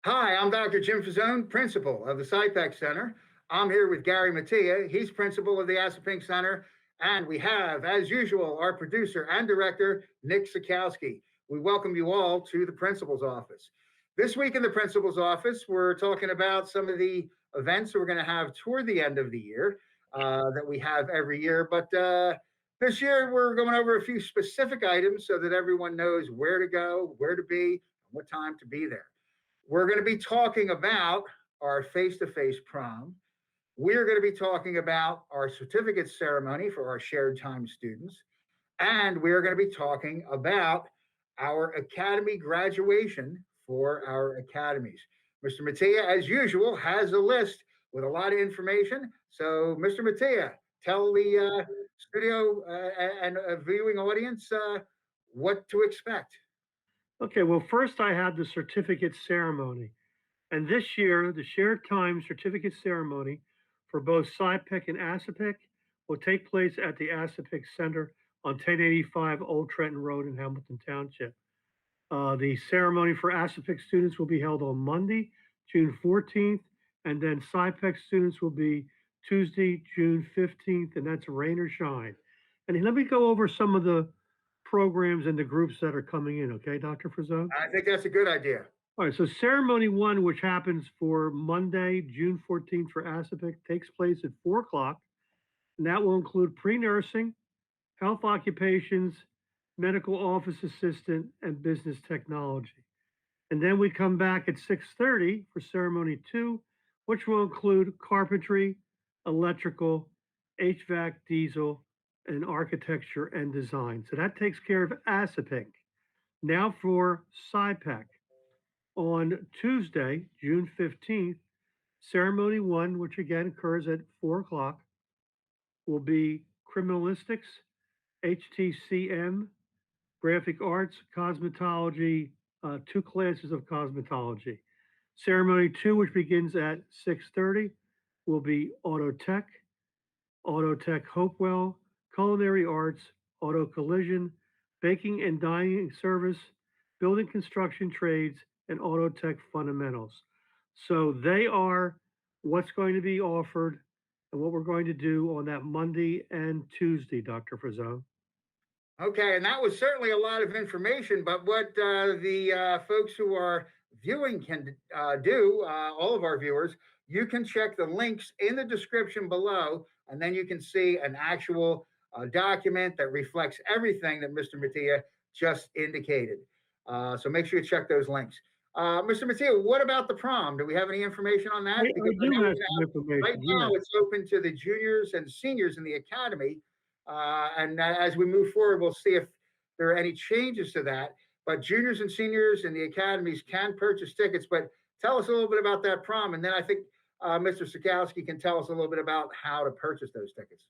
Hi, I'm Dr. Jim Fazone, principal of the SciPec Center. I'm here with Gary Mattia. He's principal of the Asapink Center. And we have, as usual, our producer and director, Nick Sikowski. We welcome you all to the principal's office. This week in the principal's office, we're talking about some of the events that we're going to have toward the end of the year that we have every year. But this year, we're going over a few specific items so that everyone knows where to go, where to be, and what time to be there. We're going to be talking about our face to face prom. We're going to be talking about our certificate ceremony for our shared time students. And we're going to be talking about our academy graduation for our academies. Mr. Mattia, as usual, has a list with a lot of information. So, Mr. Mattia, tell the studio and viewing audience what to expect. Okay, well, first I have the certificate ceremony. And this year, the shared time certificate ceremony for both SciPec and ASAPIC will take place at the ASAPIC Center on 1085 Old Trenton Road in Hamilton Township. The ceremony for ASAPIC students will be held on Monday, June 14th, and then SciPec students will be Tuesday, June 15th, and that's rain or shine. And let me go over some of the programs and the groups that are coming in, okay, Dr. Frazone? I think that's a good idea. All right, so ceremony one, which happens for Monday, June 14th for ASAPIC, takes place at 4 o'clock. And that will include pre nursing, health occupations, medical office assistant, and business technology. And then we come back at 6:30 for ceremony two, which will include carpentry, electrical, HVAC, diesel, and architecture and design. So that takes care of ASAPIC. Now for SciPec. On Tuesday, June 15th, ceremony one, which again occurs at 4 o'clock, will be criminalistics, HTCM, graphic arts, cosmetology, two classes of cosmetology. Ceremony two, which begins at 6:30, will be auto tech Hopewell, culinary arts, auto collision, baking and dining service, building construction trades, and auto tech fundamentals. So they are what's going to be offered and what we're going to do on that Monday and Tuesday, Dr. Frazone. Okay, and that was certainly a lot of information. But what the folks who are viewing can do, all of our viewers, you can check the links in the description below, and then you can see an actual document that reflects everything that Mr. Mattia just indicated. So make sure you check those links. Mr. Mattia, what about the prom? Do we have any information on that? I Because I do know have some right information, now yes. it's open to the juniors and seniors in the academy. And as we move forward, we'll see if there are any changes to that. But juniors and seniors in the academies can purchase tickets. But tell us a little bit about that prom. And then I think Mr. Sikowski can tell us a little bit about how to purchase those tickets.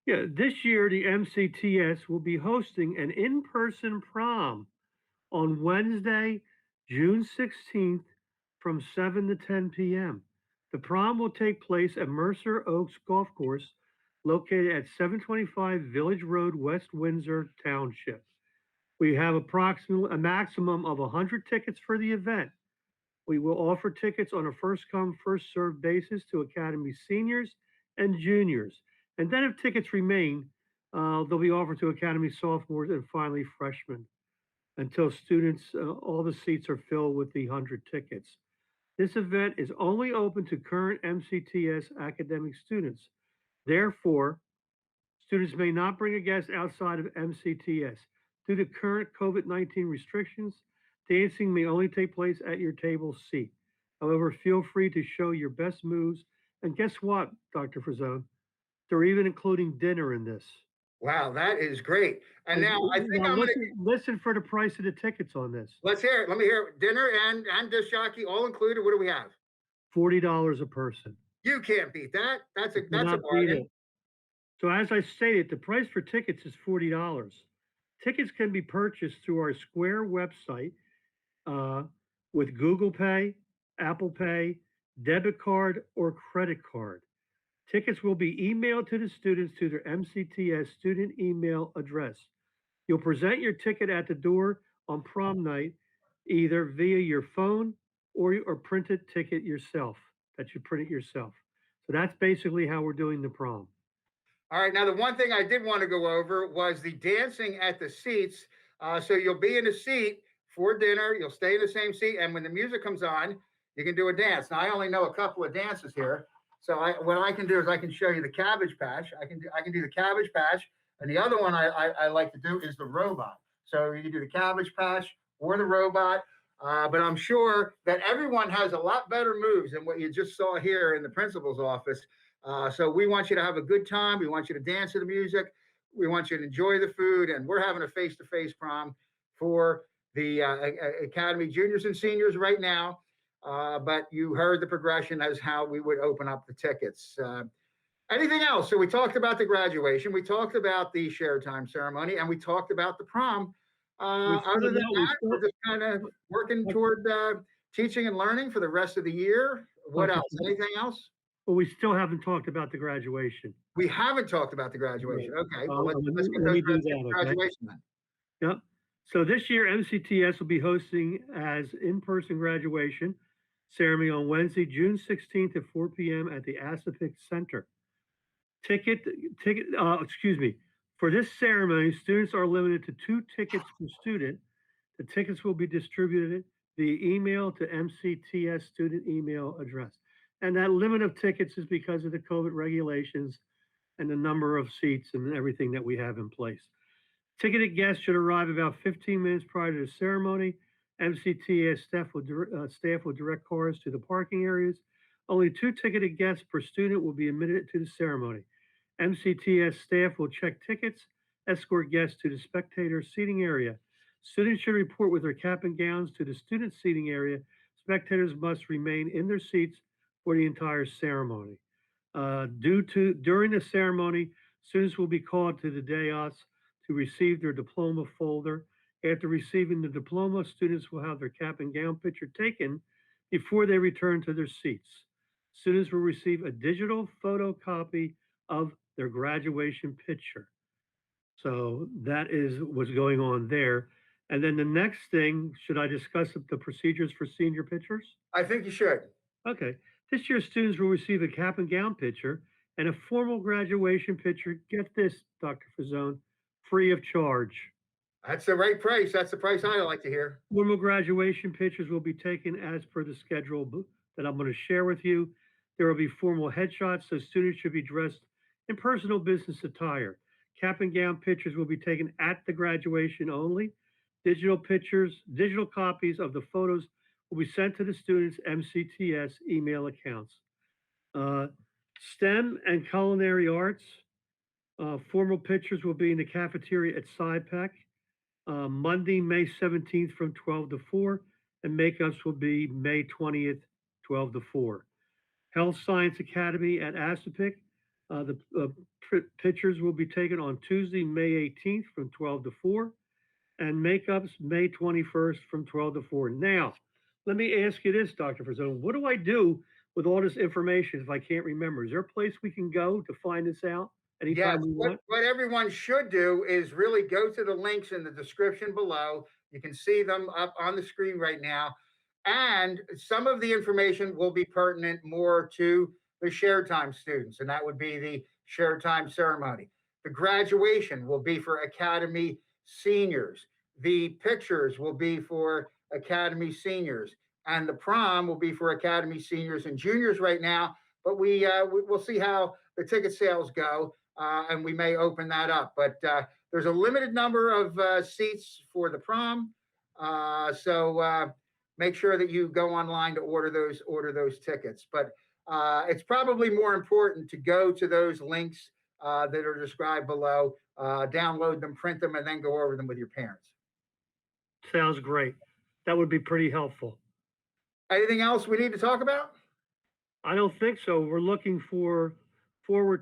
Yeah, this year the MCTS will be hosting an in person prom on Wednesday, June 16th from 7 to 10 p.m. The prom will take place at Mercer Oaks Golf Course located at 725 Village Road, West Windsor Township. We have approximately a maximum of 100 tickets for the event. We will offer tickets on a first come, first served basis to Academy seniors and juniors. And then, if tickets remain, they'll be offered to Academy sophomores and finally freshmen until students, all the seats are filled with the 100 tickets. This event is only open to current MCTS academic students. Therefore, students may not bring a guest outside of MCTS. Due to current COVID-19 restrictions, dancing may only take place at your table seat. However, feel free to show your best moves. And guess what, Dr. Frazone? They're even including dinner in this. Wow, that is great. And now I think Now I'm going to listen for the price of the tickets on this. let's hear it. Let me hear it. Dinner and disc jockey all included. What do we have? $40 a person. You can't beat that. You That's a cannot beat bargain. it. So as I stated, the price for tickets is $40. Tickets can be purchased through our Square website uh, with Google Pay, Apple Pay, debit card, or credit card. Tickets will be emailed to the students to their MCTS student email address. You'll present your ticket at the door on prom night, either via your phone, or print a ticket yourself, that you print it yourself. So that's basically how we're doing the prom. All right. Now, the one thing I did want to go over was the dancing at the seats. So you'll be in a seat for dinner. You'll stay in the same seat, and when the music comes on, you can do a dance. Now, I only know a couple of dances here, so what I can do is I can show you the Cabbage Patch. I can do the Cabbage Patch, and the other one I like to do is the robot. So you can do the Cabbage Patch or the robot. But I'm sure that everyone has a lot better moves than what you just saw here in the principal's office. So we want you to have a good time. We want you to dance to the music. We want you to enjoy the food. And we're having a face-to-face prom for the Academy juniors and seniors right now. But you heard the progression as how we would open up the tickets. Anything else? So we talked about the graduation. We talked about the shared time ceremony. And we talked about the prom. Other than that, we're just kind of working toward teaching and learning for the rest of the year. What else? Anything else? But we still haven't talked about the graduation. We haven't talked about the graduation. Okay, well, let's get let me those do that. Okay. graduation then. Yep. So this year, MCTS will be hosting as in-person graduation ceremony on Wednesday, June 16th at 4 p.m. at the Asapic Center. Excuse me. For this ceremony, students are limited to 2 tickets per student. The tickets will be distributed via email to MCTS student email address. And that limit of tickets is because of the COVID regulations and the number of seats and everything that we have in place. Ticketed guests should arrive about 15 minutes prior to the ceremony. MCTS staff will direct cars to the parking areas. Only 2 ticketed guests per student will be admitted to the ceremony. MCTS staff will check tickets, escort guests to the spectator seating area. Students should report with their cap and gowns to the student seating area. Spectators must remain in their seats for the entire ceremony. During the ceremony, students will be called to the dais to receive their diploma folder. After receiving the diploma, students will have their cap and gown picture taken before they return to their seats. Students will receive a digital photocopy of their graduation picture. So that is what's going on there. And then the next thing, should I discuss the procedures for senior pictures? I think you should. Okay. This year, students will receive a cap and gown picture and a formal graduation picture. Get this, Dr. Fazone, free of charge. That's the right price. That's the price I like to hear. Formal graduation pictures will be taken as per the schedule that I'm going to share with you. There will be formal headshots, so students should be dressed in personal business attire. Cap and gown pictures will be taken at the graduation only. Digital copies of the photos will be sent to the students' MCTS email accounts. STEM and culinary arts, formal pictures will be in the cafeteria at SciPec. Monday, May 17th from 12 to 4, and makeups will be May 20th, 12 to 4. Health Science Academy at Asapic. The pictures will be taken on Tuesday, May 18th from 12 to 4, and makeups May 21st from 12 to 4. Now, let me ask you this, Dr. Frazone. What do I do with all this information if I can't remember? Is there a place we can go to find this out anytime we want? What everyone should do is really go to the links in the description below. You can see them up on the screen right now. And some of the information will be pertinent more to the shared time students, and that would be the shared time ceremony. The graduation will be for Academy seniors. The pictures will be for Academy seniors, and the prom will be for Academy seniors and juniors right now. But we'll see how the ticket sales go, and we may open that up. But there's a limited number of seats for the prom, so make sure that you go online to order those tickets. But it's probably more important to go to those links that are described below, download them, print them, and then go over them with your parents. Sounds great. That would be pretty helpful. Anything else we need to talk about? I don't think so. We're looking forward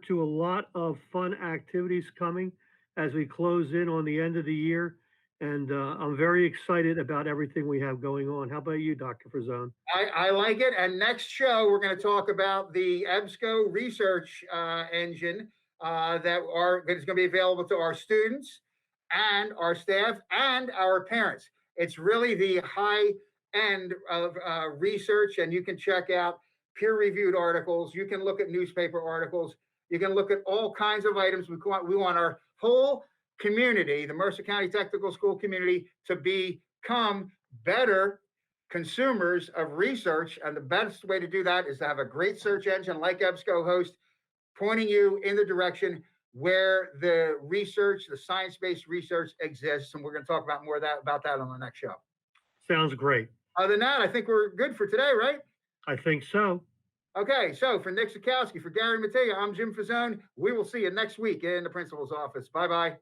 to a lot of fun activities coming as we close in on the end of the year. And I'm very excited about everything we have going on. How about you, Dr. Frazone? I like it. And next show, we're going to talk about the EBSCO research engine that is going to be available to our students and our staff and our parents. It's really the high end of research, and you can check out peer-reviewed articles. You can look at newspaper articles. You can look at all kinds of items. We want our whole community, the Mercer County Technical School community, to become better consumers of research. And the best way to do that is to have a great search engine like EBSCO host, pointing you in the direction where the research, the science-based research exists. And we're going to talk about more about that on the next show. Sounds great. Other than that, I think we're good for today, right? I think so. Okay, so for Nick Sikowski, for Gary Mattea, I'm Jim Fazone. We will see you next week in the principal's office. Bye-bye.